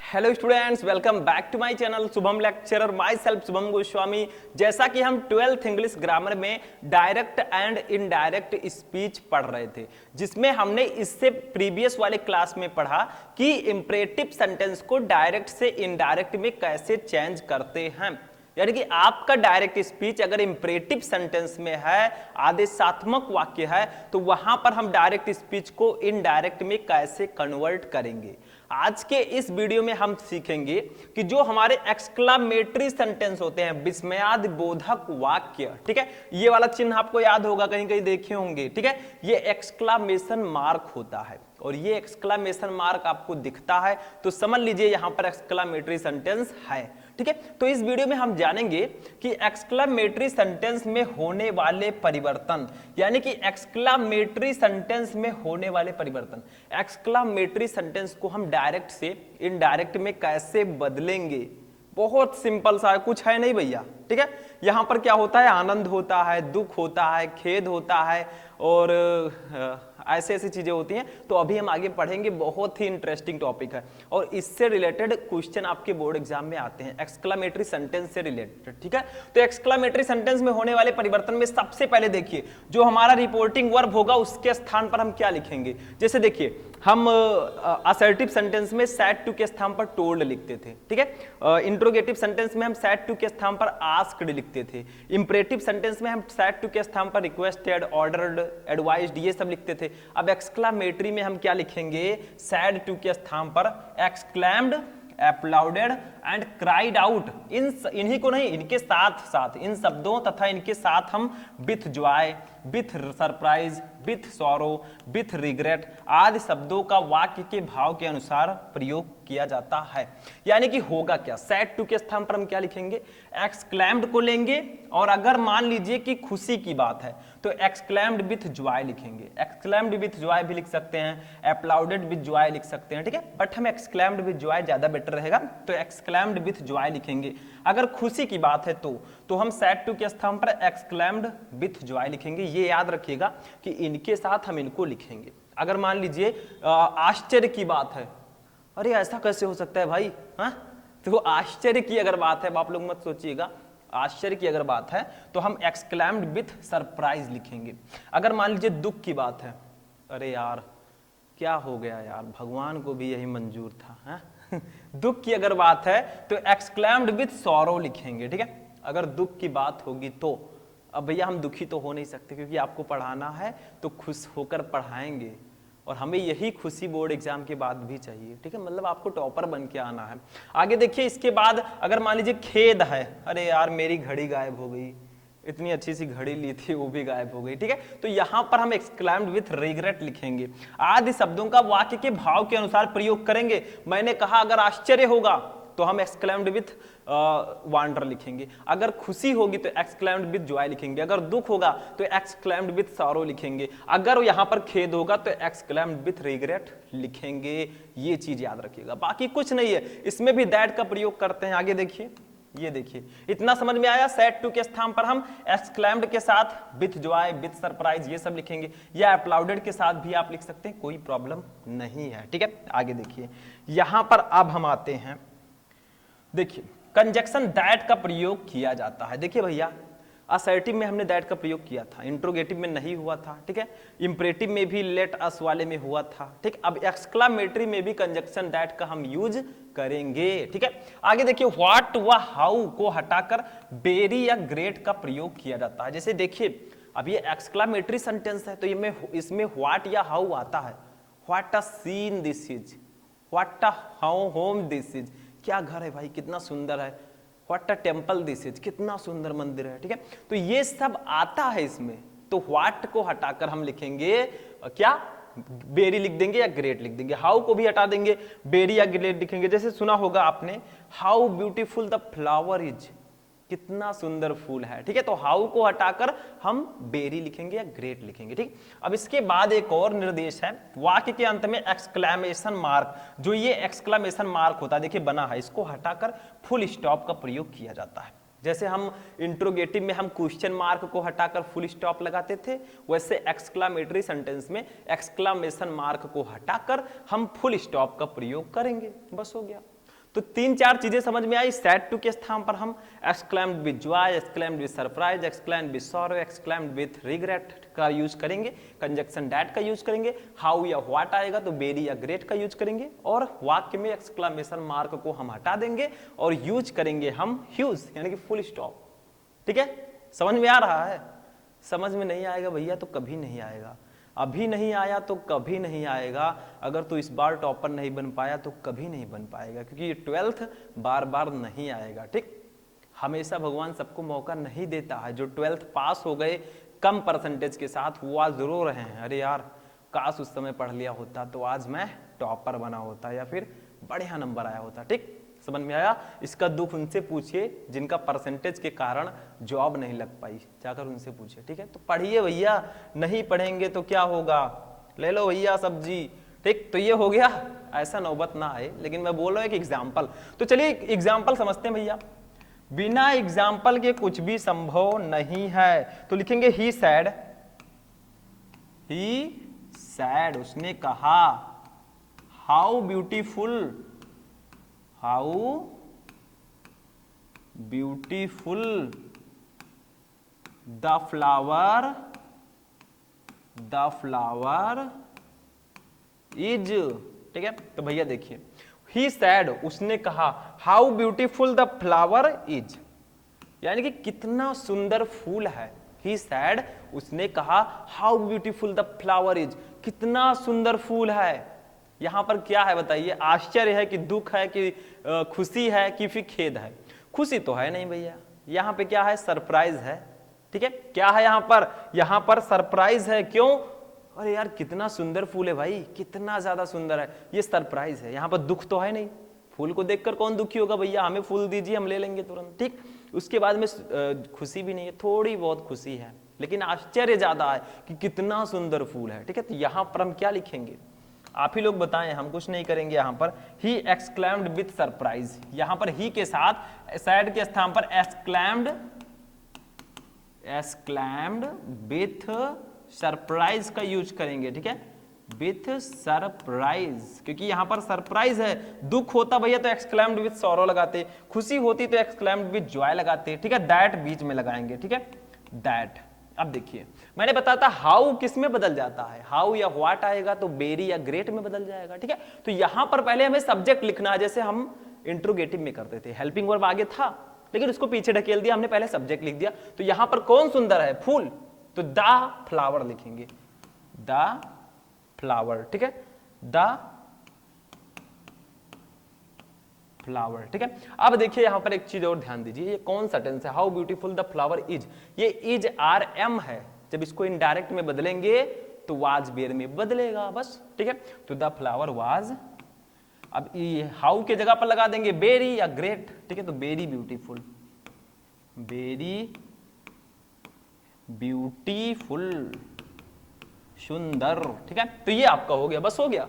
Hello students, welcome back to my channel Shubham lecturer, myself Shubham Goswami. जैसा कि हम 12th English grammar में direct and indirect speech पढ़ रहे थे, जिसमें हमने इससे प्रीवियस वाले क्लास में पढ़ा कि इंपरेटिव सेंटेंस को डायरेक्ट से इनडायरेक्ट में कैसे चेंज करते हैं। यानी कि आपका डायरेक्ट स्पीच अगर इंपरेटिव सेंटेंस में है, आदेशात्मक वाक्य है, तो वहां पर हम डायरेक्ट स्पीच को इनडायरेक्ट में कैसे कन्वर्ट करेंगे। आज के इस वीडियो में हम सीखेंगे कि जो हमारे एक्सक्लामेटरी सेंटेंस होते हैं, विस्मयादि बोधक वाक्य, ठीक है, ये वाला चिन्ह आपको याद होगा, कहीं कहीं देखे होंगे, ठीक है, ये एक्सक्लामेशन मार्क होता है और ये एक्सक्लामेशन मार्क आपको दिखता है तो समझ लीजिए यहां पर एक्सक्लामेटरी सेंटेंस है। ठीक है, तो इस वीडियो में हम जानेंगे कि एक्सक्लामेटरी सेंटेंस में होने वाले परिवर्तन, यानी कि एक्सक्लामेटरी सेंटेंस में होने वाले परिवर्तन, एक्सक्लामेटरी सेंटेंस को हम डायरेक्ट से इनडायरेक्ट में कैसे बदलेंगे। बहुत सिंपल सा है, कुछ है नहीं भैया। ठीक है, यहां पर क्या होता है, आनंद होता है, दुख होता है, खेद होता है और ऐसे ऐसी चीजें होती हैं। तो अभी हम आगे पढ़ेंगे, बहुत ही इंटरेस्टिंग टॉपिक है और इससे रिलेटेड क्वेश्चन आपके बोर्ड एग्जाम में आते हैं, एक्सक्लामेटरी सेंटेंस से रिलेटेड। ठीक है, तो एक्सक्लामेटरी सेंटेंस में होने वाले परिवर्तन में सबसे पहले देखिए, जो हमारा रिपोर्टिंग वर्ब होगा उसके स्थान पर हम क्या लिखेंगे। जैसे देखिए, हम असर्टिव सेंटेंस में सैड टू के स्थान पर टोल्ड लिखते थे। ठीक है, इंट्रोगेटिव सेंटेंस में हम सैड टू के स्थान पर आस्क्ड लिखते थे। इंपरेटिव सेंटेंस में हम सैड टू के स्थान पर रिक्वेस्टेड, ऑर्डर्ड, एडवाइज्ड, ये सब लिखते थे। अब एक्सक्लामेटरी में हम क्या लिखेंगे, सैड टू के स्थान पर एक्सक्लैम्ड, एप्लाउडेड एंड क्राइड आउट। इन्हीं को नहीं, इनके साथ साथ इन शब्दों तथा इनके साथ हम with Joy, with surprise, with sorrow, with regret आदि शब्दों का वाक्य के भाव के अनुसार प्रयोग किया जाता है। यानी कि होगा क्या, सैड टू के स्थान पर हम क्या लिखेंगे, एक्सक्लैम्ड को लेंगे और अगर मान लीजिए कि खुशी की बात है तो एक्सक्लैम्ड विथ जॉय लिखेंगे। एक्सक्लैम्ड विथ जॉय भी लिख सकते हैं, एप्लाउडेड विथ जॉय लिख सकते हैं। ठीक है, बट हम एक्सक्लैम्ड विथ जॉय ज्यादा बेटर रहेगा, तो एक्सक्लैम्ड विथ जॉय लिखेंगे। अगर खुशी की बात है तो हम सैड टू के स्थान पर एक्सक्लैम्ड विथ जॉय लिखेंगे। ये याद रखिएगा कि इनके साथ हम इनको लिखेंगे। अगर मान लीजिए आश्चर्य की बात है, अरे ऐसा कैसे हो सकता है भाई, हाँ, तो आश्चर्य की अगर बात है, आप लोग मत सोचिएगा, आश्चर्य की अगर बात है तो हम एक्सक्लैम्ड विथ सरप्राइज लिखेंगे। अगर मान लीजिए दुख की बात है, अरे यार क्या हो गया यार, भगवान को भी यही मंजूर था, हाँ? दुख की अगर बात है तो एक्सक्लैम्ड विथ सॉरो लिखेंगे। ठीक है, अगर दुख की बात होगी तो अब भैया हम दुखी तो हो नहीं सकते, क्योंकि आपको पढ़ाना है तो खुश होकर पढ़ाएंगे और हमें यही खुशी बोर्ड एग्जाम के बाद भी चाहिए। ठीक है, मतलब आपको टॉपर बन के आना है। आगे देखिए, इसके बाद अगर मान लीजिए खेद है, अरे यार मेरी घड़ी गायब हो गई, इतनी अच्छी सी घड़ी ली थी वो भी गायब हो गई। ठीक है, तो यहां पर हम एक्सक्लैम्ड विथ रिग्रेट लिखेंगे। आदि शब्दों का वाक्य के भाव के अनुसार प्रयोग करेंगे। मैंने कहा अगर आश्चर्य होगा तो हम एक्सक्लैम्ड विथ वंडर लिखेंगे, अगर खुशी होगी तो एक्सक्लैम्ड विथ जॉय लिखेंगे, अगर दुख होगा तो एक्सक्लैम्ड विथ सॉरो लिखेंगे, अगर यहां पर खेद होगा तो एक्सक्लैम्ड विथ रिग्रेट लिखेंगे। ये चीज याद रखिएगा, बाकी कुछ नहीं है। इसमें भी दैट का प्रयोग करते हैं। आगे देखिए, ये देखिए, इतना समझ में आया। सैड टू के स्थान पर हम एक्सक्लैम्ड के साथ विथ जॉय, विथ सरप्राइज ये सब लिखेंगे, या एप्लाउडेड के साथ भी आप लिख सकते हैं, कोई प्रॉब्लम नहीं है। ठीक है, आगे देखिए, यहां पर अब हम आते हैं, देखिए कंजक्शन दैट का प्रयोग किया जाता है। देखिए भैया, असर्टिव में हमने दैट का प्रयोग किया था, इंट्रोगेटिव में नहीं हुआ था। ठीक है, इंपरेटिव में भी लेट अस वाले में हुआ था। ठीक, अब एक्सक्लामेटरी में भी कंजक्शन दैट का हम यूज करेंगे। ठीक है, आगे देखिए, व्हाट व हाउ को हटाकर वेरी या ग्रेट का प्रयोग किया जाता है। जैसे देखिए, अब ये एक्सक्लामेटरी सेंटेंस है तो ये इसमें व्हाट या हाउ आता है। What a seen this is, what a how home this is, क्या घर है भाई, कितना सुंदर है। What a temple this is, कितना सुंदर मंदिर है। ठीक है, तो ये सब आता है इसमें, तो व्हाट को हटाकर हम लिखेंगे क्या, बेरी लिख देंगे या ग्रेट लिख देंगे। हाउ को भी हटा देंगे, बेरी या ग्रेट लिखेंगे। जैसे सुना होगा आपने, how beautiful the flower is, कितना सुंदर फूल है। ठीक है, तो हाउ को हटाकर हम बेरी लिखेंगे या ग्रेट लिखेंगे। ठीक, अब इसके बाद एक और निर्देश है, वाक्य के अंत में एक्सक्लेमेशन मार्क, जो ये एक्सक्लेमेशन मार्क होता है, देखिए बना है, इसको हटाकर फुल स्टॉप का प्रयोग किया जाता है। जैसे हम इंट्रोगेटिव में हम क्वेश्चन मार्क को हटाकर फुल स्टॉप लगाते थे, वैसे एक्सक्लामेटरी सेंटेंस में एक्सक्लामेशन मार्क को हटाकर हम फुल स्टॉप का प्रयोग करेंगे। बस हो गया। तो 3-4 चीजें समझ में आई। सैड टू के स्थान पर हम exclaimed with Joy, exclaimed with surprise, exclaimed with sorrow, exclaimed with regret का यूज करेंगे। कंजक्शन दैट का यूज करेंगे। हाउ या व्हाट आएगा तो वेरी या ग्रेट का यूज करेंगे। और वाक्य में एक्सक्लेमेशन मार्क को हम हटा देंगे और यूज करेंगे हम ह्यूज यानी कि फुल स्टॉप। ठीक है, समझ में आ रहा है? समझ में नहीं आएगा भैया तो कभी नहीं आएगा। अभी नहीं आया तो कभी नहीं आएगा। अगर तू इस बार टॉपर नहीं बन पाया तो कभी नहीं बन पाएगा, क्योंकि ये 12th बार बार नहीं आएगा। ठीक, हमेशा भगवान सबको मौका नहीं देता है। जो 12th पास हो गए कम परसेंटेज के साथ वो आज रो रहे हैं, अरे यार काश उस समय पढ़ लिया होता तो आज मैं टॉपर बना होता या फिर बढ़िया नंबर आया होता। ठीक, समझ में आया? इसका दुख उनसे पूछिए जिनका परसेंटेज के कारण जॉब नहीं लग पाई, जाकर उनसे पूछिए। ठीक है, तो पढ़िए भैया, नहीं पढ़ेंगे तो क्या होगा, ले लो भैया सब्जी। ठीक, तो ये हो गया, ऐसा नौबत ना आए, लेकिन मैं बोल रहा हूं एक एग्जाम्पल। तो चलिए एग्जाम्पल समझते हैं भैया। बिना एग्जाम्पल के कुछ भी संभव नहीं है। तो लिखेंगे ही सैड, उसने कहा। How beautiful, how beautiful the flower is. ठीक है, तो भैया देखिए, ही सैड उसने कहा, how beautiful the flower is, यानी कि कितना सुंदर फूल है। ही सैड उसने कहा, how beautiful the flower is, कितना सुंदर फूल है। यहां पर क्या है बताइए? आश्चर्य है कि दुख है कि खुशी है कि फिर खेद है? खुशी तो है नहीं भैया, यहां पे क्या है? सरप्राइज है। ठीक है, क्या है यहां पर? यहां पर सरप्राइज है। क्यों? अरे यार कितना सुंदर फूल है भाई, कितना ज्यादा सुंदर है, ये सरप्राइज है। यहां पर दुख तो है नहीं, फूल को देखकर कौन दुखी होगा भैया, हमें फूल दीजिए हम ले लेंगे तुरंत। ठीक, उसके बाद में खुशी भी नहीं है, थोड़ी बहुत खुशी है, लेकिन आश्चर्य ज्यादा है कि कितना सुंदर फूल है। ठीक है, तो यहां पर हम क्या लिखेंगे? आप ही लोग बताएं, हम कुछ नहीं करेंगे। यहां पर ही एक्सक्लेम्ड विथ सरप्राइज, यहां पर ही के साथ सैड के स्थान पर एक्सक्लेम्ड विथ सरप्राइज का यूज करेंगे। ठीक है, विथ सरप्राइज, क्योंकि यहां पर सरप्राइज है। दुख होता भैया तो एक्सक्लेम्ड विथ सॉरो लगाते, खुशी होती तो एक्सक्लेम्ड विथ जॉय लगाते। ठीक है, दैट बीच में लगाएंगे। ठीक है, दैट। अब देखिए, मैंने बताया था हाउ किस में बदल जाता है, हाउ या व्हाट आएगा तो वेरी या ग्रेट में बदल जाएगा। ठीक है, तो यहां पर पहले हमें सब्जेक्ट लिखना है, जैसे हम इंट्रोगेटिव में करते थे। हेल्पिंग वर्ब आगे था लेकिन उसको पीछे ढकेल दिया, हमने पहले सब्जेक्ट लिख दिया। तो यहां पर कौन सुंदर है? फूल, तो द फ्लावर लिखेंगे, द फ्लावर। ठीक है, द फ्लावर। ठीक है, अब देखिए यहां पर एक चीज और ध्यान दीजिए, ये कौन सा टेंस है? How beautiful the flower is, ये इज आर एम है। जब इसको इनडायरेक्ट में बदलेंगे तो वाज बेर में बदलेगा बस। ठीक है, तो द फ्लावर वाज, अब ये हाउ के जगह पर लगा देंगे वेरी या ग्रेट। ठीक है, तो वेरी ब्यूटीफुल, वेरी ब्यूटीफुल, सुंदर। ठीक है, तो ये आपका हो गया, बस हो गया।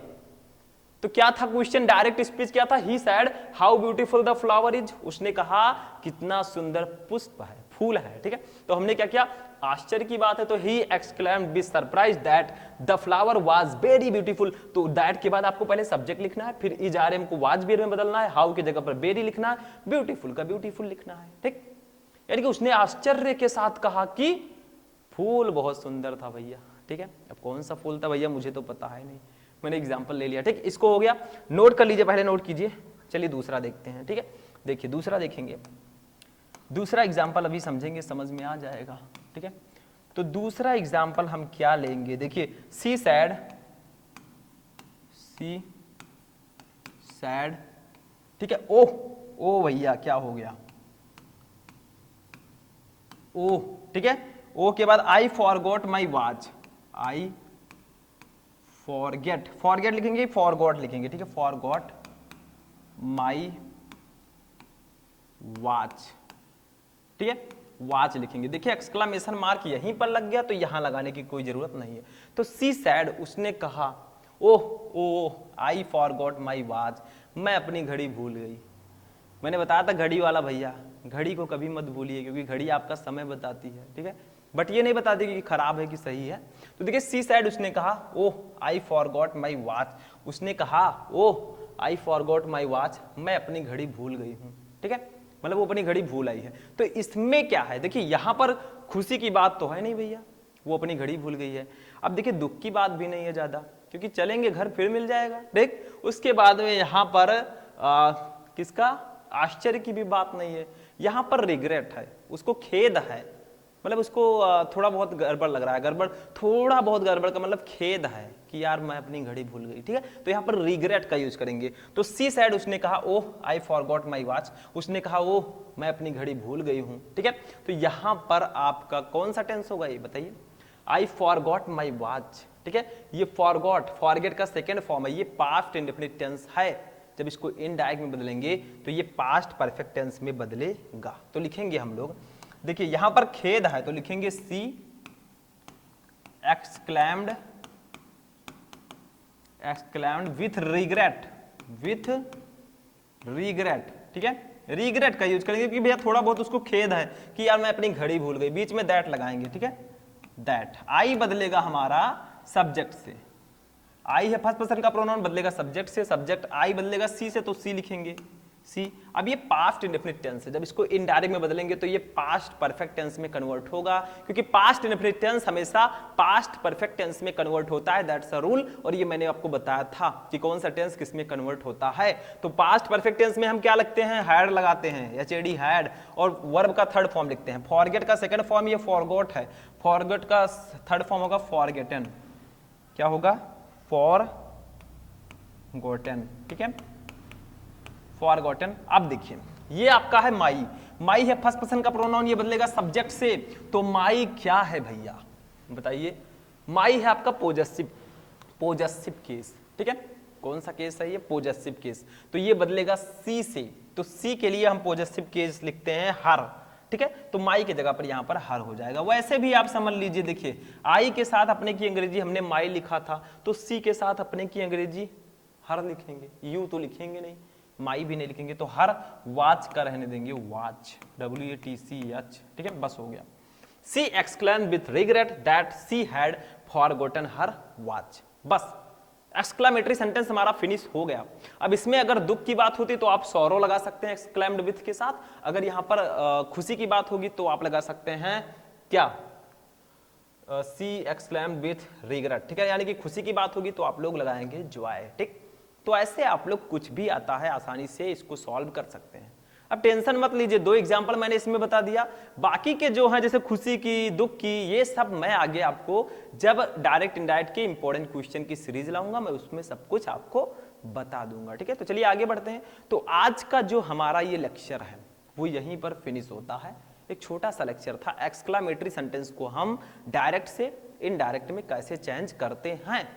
तो क्या था क्वेश्चन? डायरेक्ट स्पीच क्या था? He said how beautiful the flower is, उसने कहा कितना सुंदर पुष्प है, फूल है। ठीक है, तो हमने क्या किया? आश्चर्य की बात है तो he exclaimed with surprise that the flower was very beautiful. तो दैट के बाद आपको पहले सब्जेक्ट लिखना है, फिर इज आर एम को वाज बेर में बदलना है, हाउ की जगह पर वेरी लिखना है, ब्यूटीफुल का ब्यूटीफुल लिखना है। ठीक, यानी कि उसने आश्चर्य के साथ कहा कि फूल बहुत सुंदर था भैया। ठीक है, अब कौन सा फूल था भैया मुझे तो पता है नहीं, मैंने एग्जाम्पल ले लिया। ठीक, इसको हो गया, नोट कर लीजिए, पहले नोट कीजिए। चलिए दूसरा देखते हैं। ठीक है, देखिए दूसरा देखेंगे, दूसरा एग्जाम्पल अभी समझेंगे, समझ में आ जाएगा। ठीक है, तो दूसरा एग्जाम्पल हम क्या लेंगे? देखिए सी सैड, ठीक है, ओ भैया क्या हो गया? ओ, ठीक है, ओ के बाद I forgot my watch, I forget लिखेंगे, फॉरगॉट लिखेंगे। ठीक है, फॉरगॉट माई वॉच। ठीक है, वॉच लिखेंगे। देखिए एक्सक्लेमेशन मार्क यहीं पर लग गया तो यहां लगाने की कोई जरूरत नहीं है। तो सी सैड उसने कहा, ओह आई फॉरगॉट माई वॉच, मैं अपनी घड़ी भूल गई। मैंने बताया था घड़ी वाला भैया, घड़ी को कभी मत भूलिए क्योंकि घड़ी आपका समय बताती है। ठीक है, बट ये नहीं बताती कि खराब है कि सही है। तो देखिए सी सैड उसने कहा, ओह आई फॉरगॉट माई वॉच, उसने कहा ओह आई फॉरगॉट माई वॉच, मैं अपनी घड़ी भूल गई हूँ, ठीक है, मतलब वो अपनी घड़ी भूल आई है। तो इसमें क्या है, देखिए यहाँ पर खुशी की बात तो है नहीं भैया, वो अपनी घड़ी भूल गई है। अब देखिए दुख की बात भी नहीं है ज्यादा, क्योंकि चलेंगे घर फिर मिल जाएगा, देख। उसके बाद में यहाँ पर किसका आश्चर्य की भी बात नहीं है, यहाँ पर रिग्रेट है, उसको खेद है, मतलब उसको थोड़ा बहुत गड़बड़ लग रहा है, गड़बड़ थोड़ा बहुत गड़बड़ का मतलब खेद है कि यार मैं अपनी घड़ी भूल गई, ठीक है। तो यहाँ पर रिग्रेट का यूज करेंगे। तो सी सैड, उसने कहा ओह आई फॉरगॉट माई वॉच, उसने कहा ओह मैं अपनी घड़ी भूल गई हूँ, ठीक है। तो यहाँ पर आपका कौन सा टेंस होगा ये बताइए, आई फॉरगॉट माई वॉच, ठीक है। ये फॉरगॉट, फॉरगेट का सेकेंड फॉर्म है, ये पास्ट इंडेफिनिट टेंस है। जब इसको इनडायरेक्ट में बदलेंगे तो ये पास्ट परफेक्ट टेंस में बदलेगा। तो लिखेंगे हम लोग, देखिए यहां पर खेद है तो लिखेंगे सी एक्सक्लैम्ड विथ रिग्रेट, ठीक है। रिग्रेट का यूज करेंगे कि भैया थोड़ा बहुत उसको खेद है कि यार मैं अपनी घड़ी भूल गई, बीच में दैट लगाएंगे, ठीक है। दैट, आई बदलेगा हमारा सब्जेक्ट से, आई है फर्स्ट पर्सन का प्रोनाउन, बदलेगा सब्जेक्ट से, सब्जेक्ट आई बदलेगा सी से, तो सी लिखेंगे सी। अब ये पास्ट इंडेफिनिट टेंस है, जब इसको इनडायरेक्ट में बदलेंगे तो ये पास्ट परफेक्ट टेंस में कन्वर्ट होगा, क्योंकि पास्ट इंडेफिनिट टेंस हमेशा पास्ट परफेक्ट टेंस में कन्वर्ट होता है, दैट्स अ रूल। और ये मैंने आपको बताया था कि कौन सा टेंस किस में कन्वर्ट होता है। तो पास्ट परफेक्ट टेंस में हम क्या लगते हैं, हैड लगाते हैं, एचएडी हैड, और वर्ब का थर्ड फॉर्म लिखते हैं। फॉरगेट का सेकंड फॉर्म ये फॉरगॉट है, फॉरगेट का थर्ड फॉर्म होगा फॉरगेटन, क्या होगा, फॉरगॉटन, ठीक है, फॉरगॉटन। अब देखिए ये आपका है माई, माई है फर्स्ट पर्सन का प्रोनाउन, ये बदलेगा सब्जेक्ट से, तो माई क्या है भैया बताइए, माई है आपका पोजेसिव केस, ठीक है। कौन सा केस है ये, पोजेसिव केस, तो ये बदलेगा सी से, तो सी के लिए हम पोजेसिव केस लिखते हैं हर, ठीक है। तो माई की जगह पर यहां पर हर हो जाएगा। वैसे भी आप समझ लीजिए, देखिए आई के साथ अपने की अंग्रेजी हमने माई लिखा था, तो सी के साथ अपने की अंग्रेजी हर लिखेंगे, यू तो लिखेंगे नहीं, माई भी नहीं लिखेंगे, तो हर वाच का रहने देंगे, वाच, WATCH, ठीक है, बस हो गया। She exclaim with regret that she had forgotten her watch, बस एक्सक्लेमेटरी सेंटेंस हमारा फिनिश हो गया। अब इसमें अगर दुख की बात होती तो आप सॉरो लगा सकते हैं एक्सक्लेम्ड विथ के साथ, अगर यहां पर खुशी की बात होगी तो आप लगा सकते हैं क्या, सी एक्सक्लेम्ड विथ रिग्रेट, ठीक है, यानी कि खुशी की बात होगी तो आप लोग लगाएंगे जॉय, ठीक। तो ऐसे आप लोग कुछ भी आता है आसानी से इसको सॉल्व कर सकते हैं। अब टेंशन मत लीजिए, 2 एग्जांपल मैंने इसमें बता दिया, बाकी के जो है जैसे खुशी की, दुख की, ये सब मैं आगे आपको जब डायरेक्ट इनडायरेक्ट के इंपॉर्टेंट क्वेश्चन की सीरीज लाऊंगा, मैं उसमें सब कुछ आपको बता दूंगा, ठीक है। तो चलिए आगे बढ़ते हैं। तो आज का जो हमारा ये लेक्चर है वो यहीं पर फिनिश होता है। एक छोटा सा लेक्चर था, एक्सक्लेमेटरी सेंटेंस को हम डायरेक्ट से इनडायरेक्ट में कैसे चेंज करते हैं।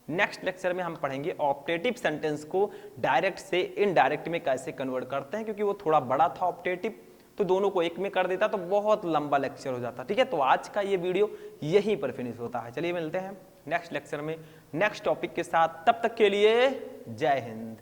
नेक्स्ट लेक्चर में हम पढ़ेंगे ऑप्टेटिव सेंटेंस को डायरेक्ट से इनडायरेक्ट में कैसे कन्वर्ट करते हैं, क्योंकि वो थोड़ा बड़ा था ऑप्टेटिव, तो दोनों को एक में कर देता तो बहुत लंबा लेक्चर हो जाता, ठीक है। तो आज का ये वीडियो यहीं पर फिनिश होता है। चलिए मिलते हैं नेक्स्ट लेक्चर में नेक्स्ट टॉपिक के साथ, तब तक के लिए जय हिंद।